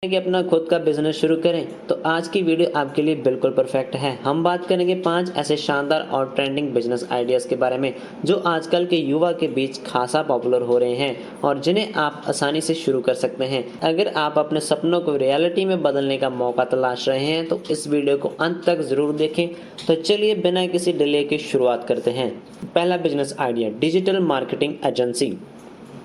कि अपना खुद का बिजनेस शुरू करें तो आज की वीडियो आपके लिए बिल्कुल परफेक्ट है। हम बात करेंगे 5 ऐसे शानदार और ट्रेंडिंग बिजनेस आइडियाज़ के बारे में जो आजकल के युवा के बीच खासा पॉपुलर हो रहे हैं और जिन्हें आप आसानी से शुरू कर सकते हैं। अगर आप अपने सपनों को रियलिटी में बदलने का मौका तलाश रहे हैं तो इस वीडियो को अंत तक ज़रूर देखें। तो चलिए बिना किसी डिले के शुरुआत करते हैं। पहला business idea, digital marketing agency.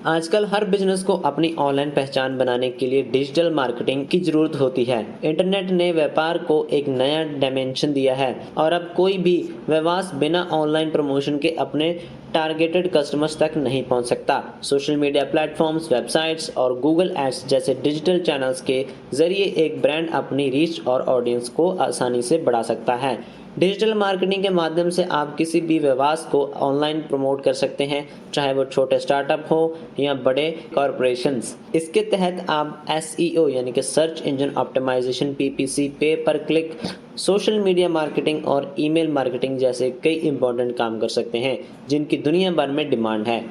आजकल हर बिजनेस को अपनी ऑनलाइन पहचान बनाने के लिए डिजिटल मार्केटिंग की जरूरत होती है। इंटरनेट ने व्यापार को एक नया डायमेंशन दिया है और अब कोई भी व्यवसाय बिना ऑनलाइन प्रमोशन के अपने टारगेटेड कस्टमर्स तक नहीं पहुंच सकता। सोशल मीडिया प्लेटफॉर्म्स, वेबसाइट्स और गूगल एड्स जैसे डिजिटल चैनल्स के जरिए एक ब्रांड अपनी रीच और ऑडियंस को आसानी से बढ़ा सकता है। डिजिटल मार्केटिंग के माध्यम से आप किसी भी व्यवसाय को ऑनलाइन प्रमोट कर सकते हैं, चाहे वो छोटे स्टार्टअप हो या बड़े कॉरपोरेशंस। इसके तहत आप एसईओ यानी कि सर्च इंजन ऑप्टिमाइजेशन, पीपीसी, पे पर क्लिक, सोशल मीडिया मार्केटिंग और ईमेल मार्केटिंग जैसे कई इंपॉर्टेंट काम कर सकते हैं जिनकी दुनिया भर में डिमांड है।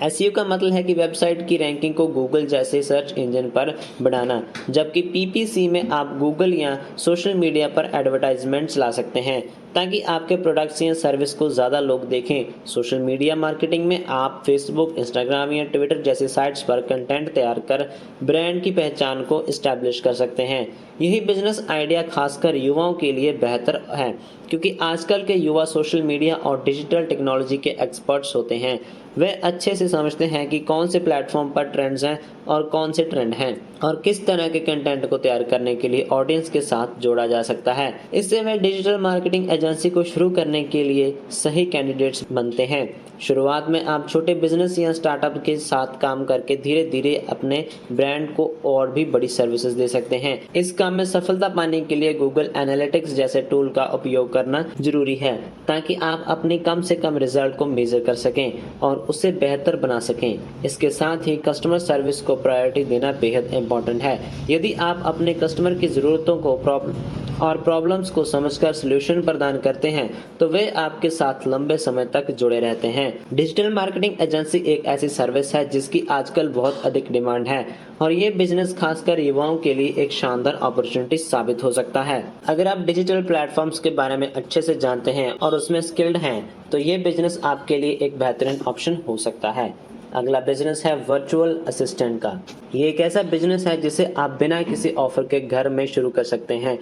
एसईओ का मतलब है कि वेबसाइट की रैंकिंग को गूगल जैसे सर्च इंजन पर बढ़ाना, जबकि पीपीसी में आप गूगल या सोशल मीडिया पर एडवर्टाइजमेंट्स ला सकते हैं ताकि आपके प्रोडक्ट्स या सर्विस को ज़्यादा लोग देखें। सोशल मीडिया मार्केटिंग में आप फेसबुक, इंस्टाग्राम या ट्विटर जैसे साइट्स पर कंटेंट तैयार कर ब्रांड की पहचान को इस्टेब्लिश कर सकते हैं। यही बिजनेस आइडिया खासकर युवाओं के लिए बेहतर है क्योंकि आजकल के युवा सोशल मीडिया और डिजिटल टेक्नोलॉजी के एक्सपर्ट्स होते हैं। वे अच्छे से समझते हैं कि कौन से प्लेटफॉर्म पर ट्रेंड्स हैं और कौन से ट्रेंड हैं और किस तरह के कंटेंट को तैयार करने के लिए ऑडियंस के साथ जोड़ा जा सकता है। इससे वे डिजिटल मार्केटिंग एजेंसी को शुरू करने के लिए सही कैंडिडेट्स बनते हैं। शुरुआत में आप छोटे बिजनेस या स्टार्टअप के साथ काम करके धीरे धीरे अपने ब्रांड को और भी बड़ी सर्विसेज दे सकते हैं। इस काम में सफलता पाने के लिए गूगल एनालिटिक्स जैसे टूल का उपयोग करना जरूरी है ताकि आप अपने कम से कम रिजल्ट को मेजर कर सकें और उसे बेहतर बना सकें। इसके साथ ही कस्टमर सर्विस को प्रायोरिटी देना बेहद इंपॉर्टेंट है। यदि आप अपने कस्टमर की ज़रूरतों को प्रॉब्लम्स को समझकर सलूशन प्रदान करते हैं तो वे आपके साथ लंबे समय तक जुड़े रहते हैं। डिजिटल मार्केटिंग एजेंसी एक ऐसी सर्विस है जिसकी आजकल बहुत अधिक डिमांड है और ये बिजनेस खासकर युवाओं के लिए एक शानदार अपॉर्चुनिटी साबित हो सकता है। अगर आप डिजिटल प्लेटफॉर्म्स के बारे में अच्छे से जानते हैं और उसमें स्किल्ड हैं तो ये बिजनेस आपके लिए एक बेहतरीन ऑप्शन हो सकता है। अगला बिजनेस है वर्चुअल असिस्टेंट का। ये एक ऐसा बिजनेस है जिसे आप बिना किसी ऑफर के घर में शुरू कर सकते हैं।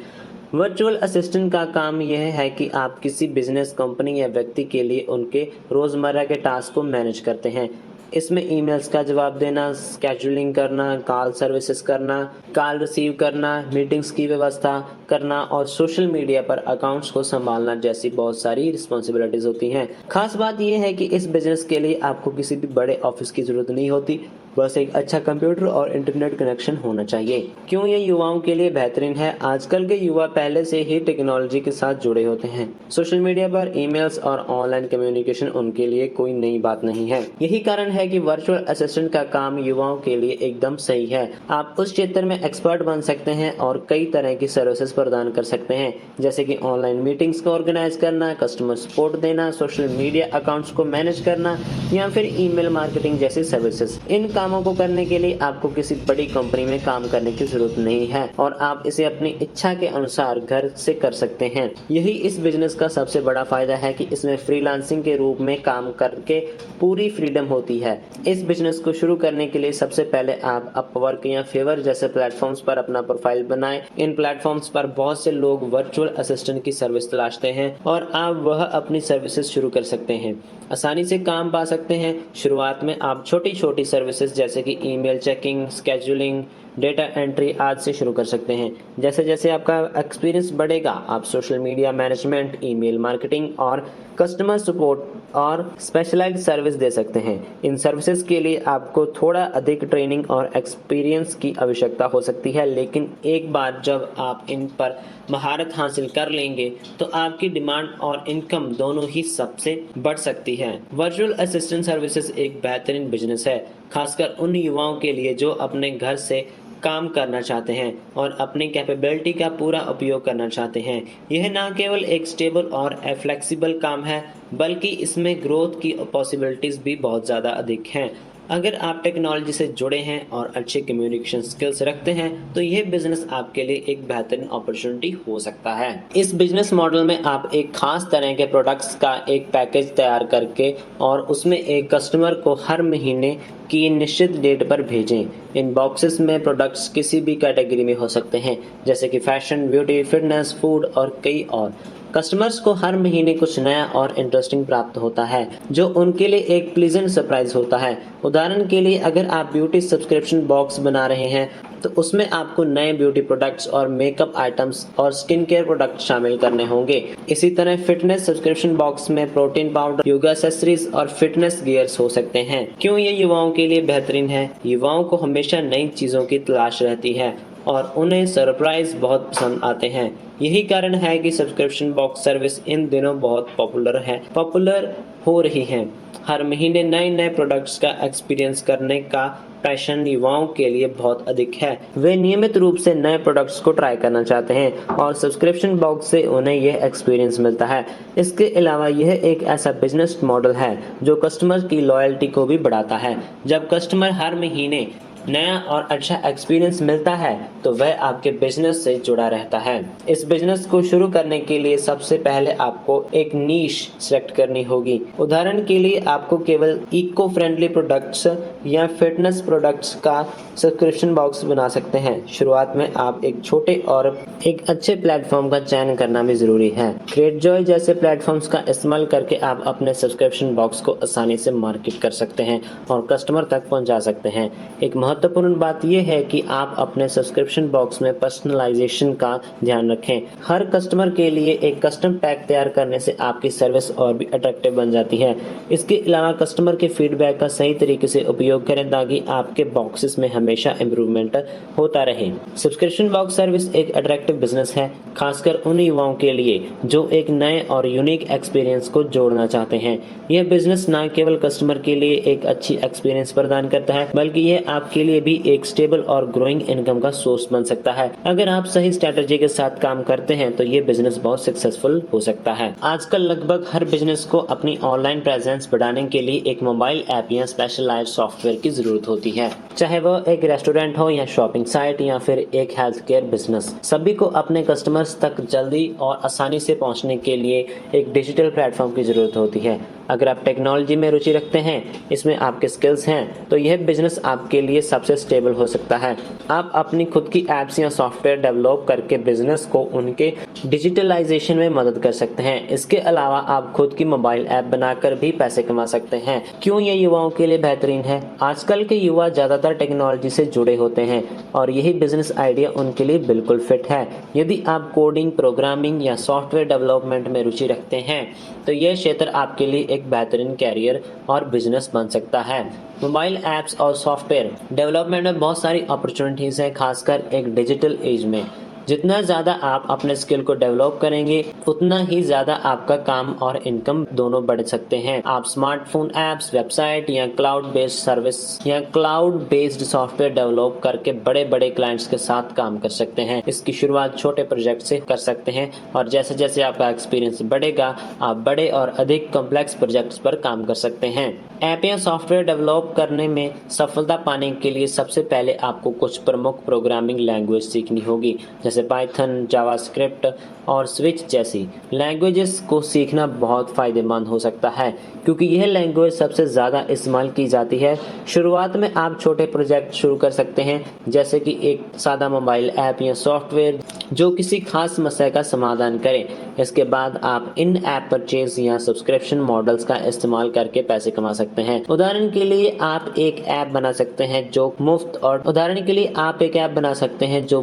वर्चुअल असिस्टेंट का काम यह है कि आप किसी बिजनेस, कंपनी या व्यक्ति के लिए उनके रोज़मर्रा के टास्क को मैनेज करते हैं। इसमें ईमेल्स का जवाब देना, स्केड्यूलिंग करना, कॉल सर्विसेज करना, कॉल रिसीव करना, मीटिंग्स की व्यवस्था करना और सोशल मीडिया पर अकाउंट्स को संभालना जैसी बहुत सारी रिस्पॉन्सिबिलिटीज होती हैं। खास बात यह है कि इस बिजनेस के लिए आपको किसी भी बड़े ऑफिस की जरूरत नहीं होती, बस एक अच्छा कंप्यूटर और इंटरनेट कनेक्शन होना चाहिए। क्यों ये युवाओं के लिए बेहतरीन है? आजकल के युवा पहले से ही टेक्नोलॉजी के साथ जुड़े होते हैं। सोशल मीडिया पर ईमेल्स और ऑनलाइन कम्युनिकेशन उनके लिए कोई नई बात नहीं है। यही कारण है कि वर्चुअल असिस्टेंट का काम युवाओं के लिए एकदम सही है। आप उस क्षेत्र में एक्सपर्ट बन सकते हैं और कई तरह की सर्विसेज प्रदान कर सकते हैं, जैसे कि ऑनलाइन मीटिंग्स को ऑर्गेनाइज करना, कस्टमर सपोर्ट देना, सोशल मीडिया अकाउंट्स को मैनेज करना या फिर ईमेल मार्केटिंग जैसी सर्विसेज। इन कामों को करने के लिए आपको किसी बड़ी कंपनी में काम करने की जरूरत नहीं है और आप इसे अपनी इच्छा के अनुसार घर से कर सकते हैं। यही इस बिजनेस का सबसे बड़ा फायदा है कि इसमें फ्रीलांसिंग के रूप में काम करके पूरी फ्रीडम होती है। इस बिजनेस को शुरू करने के लिए सबसे पहले आप अपवर्क या फेवर जैसे प्लेटफॉर्म्स पर अपना प्रोफाइल बनाएं। इन प्लेटफॉर्म्स पर बहुत से लोग वर्चुअल असिस्टेंट की सर्विस तलाशते हैं और आप वह अपनी सर्विसेज शुरू कर सकते हैं, आसानी से काम पा सकते हैं। शुरुआत में आप छोटी छोटी सर्विसेज जैसे कि email checking, scheduling, data entry आदि से शुरू कर सकते हैं। जैसे जैसे आपका एक्सपीरियंस बढ़ेगा आप social media management, email marketing और कस्टमर सपोर्ट और स्पेशलाइज्ड सर्विस दे सकते हैं। इन सर्विसेज के लिए आपको थोड़ा अधिक ट्रेनिंग और एक्सपीरियंस की आवश्यकता हो सकती है, लेकिन एक बार जब आप इन पर महारत हासिल कर लेंगे तो आपकी डिमांड और इनकम दोनों ही सबसे बढ़ सकती है। वर्चुअल असिस्टेंट सर्विसेज एक बेहतरीन बिजनेस है, खासकर उन युवाओं के लिए जो अपने घर से काम करना चाहते हैं और अपनी कैपेबिलिटी का पूरा उपयोग करना चाहते हैं। यह न केवल एक स्टेबल और फ्लेक्सिबल काम है बल्कि इसमें ग्रोथ की पॉसिबिलिटीज भी बहुत ज़्यादा अधिक हैं। अगर आप टेक्नोलॉजी से जुड़े हैं और अच्छे कम्युनिकेशन स्किल्स रखते हैं तो यह बिजनेस आपके लिए एक बेहतरीन अपॉर्चुनिटी हो सकता है। इस बिजनेस मॉडल में आप एक खास तरह के प्रोडक्ट्स का एक पैकेज तैयार करके और उसमें एक कस्टमर को हर महीने की निश्चित डेट पर भेजें। इन बॉक्सेस में प्रोडक्ट्स किसी भी कैटेगरी में हो सकते हैं, जैसे कि फैशन, ब्यूटी, फिटनेस, फूड और कई और। कस्टमर्स को हर महीने कुछ नया और इंटरेस्टिंग प्राप्त होता है, जो उनके लिए एक प्लीजेंट सरप्राइज होता है। उदाहरण के लिए, अगर आप ब्यूटी सब्सक्रिप्शन बॉक्स बना रहे हैं तो उसमें आपको नए ब्यूटी प्रोडक्ट्स और मेकअप आइटम्स और स्किन केयर प्रोडक्ट शामिल करने होंगे। इसी तरह फिटनेस सब्सक्रिप्शन बॉक्स में प्रोटीन पाउडर, योगा एक्सेसरीज और फिटनेस गियर्स हो सकते हैं। क्यों ये युवाओं के लिए बेहतरीन है? युवाओं को हमेशा नई चीजों की तलाश रहती है और उन्हें सरप्राइज बहुत पसंद आते हैं। यही कारण है कि सब्सक्रिप्शन बॉक्स सर्विस इन दिनों बहुत पॉपुलर हो रही है। हर महीने नए नए प्रोडक्ट्स का एक्सपीरियंस करने का पैशन युवाओं के लिए बहुत अधिक है। वे नियमित रूप से नए प्रोडक्ट्स को ट्राई करना चाहते हैं और सब्सक्रिप्शन बॉक्स से उन्हें यह एक्सपीरियंस मिलता है। इसके अलावा यह एक ऐसा बिजनेस मॉडल है जो कस्टमर की लॉयल्टी को भी बढ़ाता है। जब कस्टमर हर महीने नया और अच्छा एक्सपीरियंस मिलता है तो वह आपके बिजनेस से जुड़ा रहता है। इस बिजनेस को शुरू करने के लिए सबसे पहले आपको एक नीश सेलेक्ट करनी होगी। उदाहरण के लिए, आपको केवल इको फ्रेंडली प्रोडक्ट्स या फिटनेस प्रोडक्ट्स का सब्सक्रिप्शन बॉक्स बना सकते हैं। शुरुआत में आप एक छोटे और एक अच्छे प्लेटफॉर्म का चयन करना भी जरूरी है। क्रेटजॉय जैसे प्लेटफॉर्म्स का इस्तेमाल करके आप अपने सब्सक्रिप्शन बॉक्स को आसानी से मार्केट कर सकते हैं और कस्टमर तक पहुंचा सकते हैं। एक महत्वपूर्ण बात यह है कि आप अपने सब्सक्रिप्शन बॉक्स में पर्सनलाइजेशन का ध्यान रखें। हर कस्टमर के लिए एक कस्टम पैक तैयार करने से आपकी सर्विस और भी अट्रैक्टिव बन जाती है। इसके अलावा कस्टमर के फीडबैक का सही तरीके से उपयोग करें ताकि आपके बॉक्सेस में हमेशा इम्प्रूवमेंट होता रहे। सब्सक्रिप्शन बॉक्स सर्विस एक अट्रैक्टिव बिजनेस है, खासकर उन युवाओं के लिए जो एक नए और यूनिक एक्सपीरियंस को जोड़ना चाहते हैं। यह बिजनेस न केवल कस्टमर के लिए एक अच्छी एक्सपीरियंस प्रदान करता है, बल्कि यह आपके लिए भी एक स्टेबल और ग्रोइंग इनकम का सोर्स बन सकता है। अगर आप सही स्ट्रेटजी के साथ काम करते हैं तो ये बिजनेस बहुत सक्सेसफुल हो सकता है। आजकल लगभग हर बिजनेस को अपनी ऑनलाइन प्रेजेंस बढ़ाने के लिए एक मोबाइल ऐप या स्पेशलाइज्ड सॉफ्टवेयर की जरूरत होती है, चाहे वह एक रेस्टोरेंट हो या शॉपिंग साइट या फिर एक हेल्थ केयर बिजनेस। सभी को अपने कस्टमर्स तक जल्दी और आसानी से पहुंचने के लिए एक डिजिटल प्लेटफॉर्म की जरूरत होती है। अगर आप टेक्नोलॉजी में रुचि रखते हैं, इसमें आपके स्किल्स हैं, तो यह बिजनेस आपके लिए सबसे स्टेबल हो सकता है। आप अपनी खुद की एप्स या सॉफ्टवेयर डेवलप करके बिजनेस को उनके डिजिटलाइजेशन में मदद कर सकते हैं। इसके अलावा आप खुद की मोबाइल ऐप बनाकर भी पैसे कमा सकते हैं। क्यों ये युवाओं के लिए बेहतरीन है? आजकल के युवा ज्यादातर टेक्नोलॉजी से जुड़े होते हैं और यही बिजनेस आइडिया उनके लिए बिल्कुल फिट है। यदि आप कोडिंग, प्रोग्रामिंग या सॉफ्टवेयर डेवलपमेंट में रुचि रखते हैं तो यह क्षेत्र आपके लिए एक बेहतरीन कैरियर और बिजनेस बन सकता है। मोबाइल ऐप्स और सॉफ्टवेयर डेवलपमेंट में बहुत सारी अपॉर्चुनिटीज हैं, खासकर एक डिजिटल एज में। जितना ज़्यादा आप अपने स्किल को डेवलप करेंगे, उतना ही ज़्यादा आपका काम और इनकम दोनों बढ़ सकते हैं। आप स्मार्टफोन ऐप्स, वेबसाइट या क्लाउड बेस्ड सर्विस या क्लाउड बेस्ड सॉफ्टवेयर डेवलप करके बड़े बड़े क्लाइंट्स के साथ काम कर सकते हैं। इसकी शुरुआत छोटे प्रोजेक्ट से कर सकते हैं और जैसे जैसे आपका एक्सपीरियंस बढ़ेगा, आप बड़े और अधिक कॉम्प्लेक्स प्रोजेक्ट्स पर काम कर सकते हैं। ऐप या सॉफ्टवेयर डेवलप करने में सफलता पाने के लिए सबसे पहले आपको कुछ प्रमुख प्रोग्रामिंग लैंग्वेज सीखनी होगी, जैसे पाइथन, जावास्क्रिप्ट और स्विच जैसी लैंग्वेजेस को सीखना बहुत फायदेमंद हो सकता है क्योंकि यह लैंग्वेज सबसे ज़्यादा इस्तेमाल की जाती है। शुरुआत में आप छोटे प्रोजेक्ट शुरू कर सकते हैं, जैसे कि एक सादा मोबाइल ऐप या सॉफ्टवेयर जो किसी खास समस्या का समाधान करे। इसके बाद आप इन ऐप परचेज या सब्सक्रिप्शन मॉडल्स का इस्तेमाल करके पैसे कमा सकते हैं। उदाहरण के लिए आप एक ऐप बना सकते हैं जो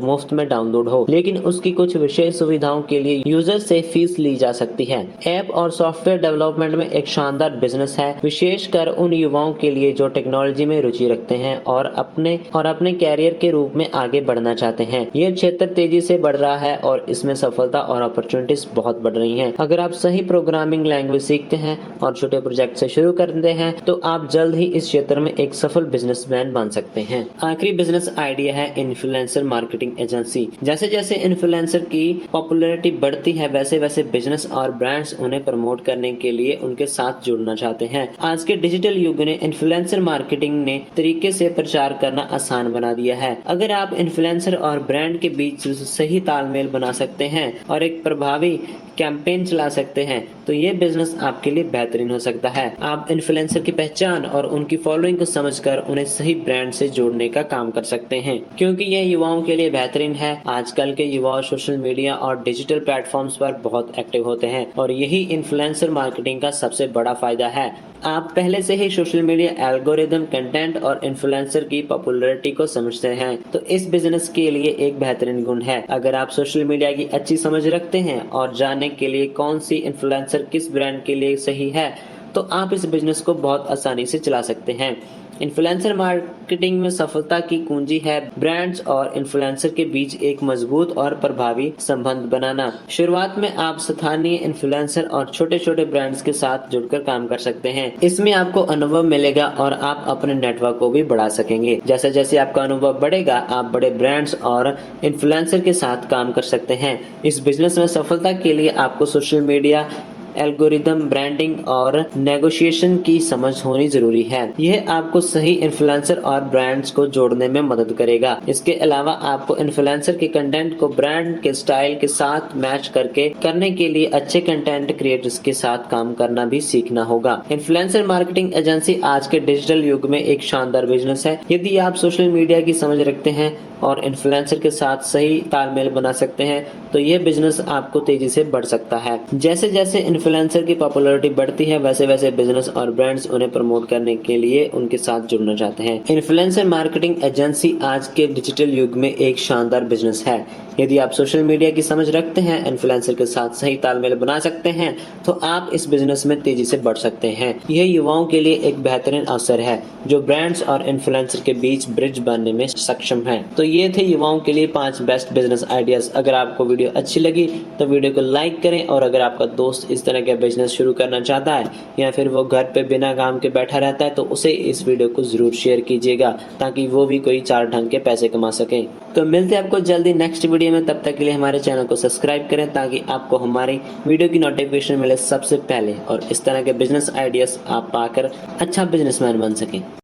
मुफ्त में डाउनलोड हो, लेकिन उसकी कुछ विशेष सुविधाओं के लिए यूजर से फीस ली जा सकती है। ऐप और सॉफ्टवेयर डेवलपमेंट में एक शानदार बिजनेस है, विशेषकर उन युवाओं के लिए जो टेक्नोलॉजी में रुचि रखते हैं और अपने कैरियर के रूप में आगे बढ़ना चाहते हैं। यह क्षेत्र तेजी से बढ़ रहा है और इसमें सफलता और अपॉर्चुनिटीज बहुत बढ़ रही हैं। अगर आप सही प्रोग्रामिंग लैंग्वेज सीखते हैं और छोटे प्रोजेक्ट से शुरू करते हैं तो आप जल्द ही इस क्षेत्र में एक सफल बिजनेसमैन बन सकते हैं। आखिरी बिजनेस आइडिया है इन्फ्लुएंसर मार्केटिंग एजेंसी। जैसे जैसे इन्फ्लुएंसर की पॉपुलैरिटी बढ़ती है वैसे वैसे बिजनेस और ब्रांड्स उन्हें प्रमोट करने के लिए उनके साथ जुड़ना चाहते हैं। आज के डिजिटल युग ने इन्फ्लुएंसर मार्केटिंग ने तरीके से प्रचार करना आसान बना दिया है। अगर आप इन्फ्लुएंसर और ब्रांड के बीच सही तालमेल बना सकते हैं और एक प्रभावी कैंपेन चला सकते हैं तो ये बिजनेस आपके लिए बेहतरीन हो सकता है। आप इन्फ्लुएंसर की पहचान और उनकी फॉलोइंग को समझकर उन्हें सही ब्रांड से जोड़ने का काम कर सकते हैं, क्योंकि ये युवाओं के लिए बेहतरीन है। आजकल के युवा सोशल मीडिया और डिजिटल प्लेटफॉर्म्स पर बहुत एक्टिव होते हैं और यही इन्फ्लुएंसर मार्केटिंग का सबसे बड़ा फायदा है। आप पहले से ही सोशल मीडिया एल्गोरिदम, कंटेंट और इन्फ्लुएंसर की पॉपुलैरिटी को समझते हैं तो इस बिजनेस के लिए एक बेहतरीन गुण है। अगर आप सोशल मीडिया की अच्छी समझ रखते हैं और जानने के लिए कौन सी इन्फ्लुएंसर किस ब्रांड के लिए सही है तो आप इस बिजनेस को बहुत आसानी से चला सकते हैं। इन्फ्लुएंसर मार्केटिंग में सफलता की कुंजी है ब्रांड्स और इन्फ्लुएंसर के बीच एक मजबूत और प्रभावी संबंध बनाना। शुरुआत में आप स्थानीय इन्फ्लुएंसर और छोटे छोटे ब्रांड्स के साथ जुड़कर काम कर सकते हैं। इसमें आपको अनुभव मिलेगा और आप अपने नेटवर्क को भी बढ़ा सकेंगे। जैसे जैसे आपका अनुभव बढ़ेगा आप बड़े ब्रांड्स और इन्फ्लुएंसर के साथ काम कर सकते हैं। इस बिजनेस में सफलता के लिए आपको सोशल मीडिया एल्गोरिदम, ब्रांडिंग और नेगोशिएशन की समझ होनी जरूरी है। यह आपको सही इन्फ्लुएंसर और ब्रांड्स को जोड़ने में मदद करेगा। इसके अलावा आपको इन्फ्लुएंसर के कंटेंट को ब्रांड के स्टाइल के साथ मैच करने के लिए अच्छे कंटेंट क्रिएटर्स के साथ काम करना भी सीखना होगा। इन्फ्लुएंसर मार्केटिंग एजेंसी आज के डिजिटल युग में एक शानदार बिजनेस है। यदि आप सोशल मीडिया की समझ रखते हैं और इन्फ्लुएंसर के साथ सही तालमेल बना सकते हैं तो यह बिजनेस आपको तेजी से बढ़ सकता है। जैसे जैसे इन्फ्लुएंसर की पॉपुलैरिटी बढ़ती है वैसे वैसे बिजनेस और ब्रांड्स उन्हें प्रमोट करने के लिए उनके साथ जुड़ना चाहते हैं। इन्फ्लुएंसर मार्केटिंग एजेंसी आज के डिजिटल युग में एक शानदार बिजनेस है। यदि आप सोशल मीडिया की समझ रखते हैं, इन्फ्लुएंसर के साथ सही तालमेल बना सकते हैं तो आप इस बिजनेस में तेजी से बढ़ सकते हैं। यह युवाओं के लिए एक बेहतरीन अवसर है जो ब्रांड्स और इन्फ्लुएंसर के बीच ब्रिज बनने में सक्षम है। तो ये थे युवाओं के लिए 5 बेस्ट बिजनेस आइडियाज। अगर आपको वीडियो अच्छी लगी तो वीडियो को लाइक करें और अगर आपका दोस्त इस तरह का बिजनेस शुरू करना चाहता है या फिर वो घर पे बिना काम के बैठा रहता है तो उसे इस वीडियो को जरूर शेयर कीजिएगा ताकि वो भी कोई 4 ढंग के पैसे कमा सके। तो मिलते हैं आपको जल्दी नेक्स्ट वीडियो में। तब तक के लिए हमारे चैनल को सब्सक्राइब करें ताकि आपको हमारी वीडियो की नोटिफिकेशन मिले सबसे पहले और इस तरह के बिजनेस आइडियाज आप पाकर अच्छा बिजनेसमैन बन सकें।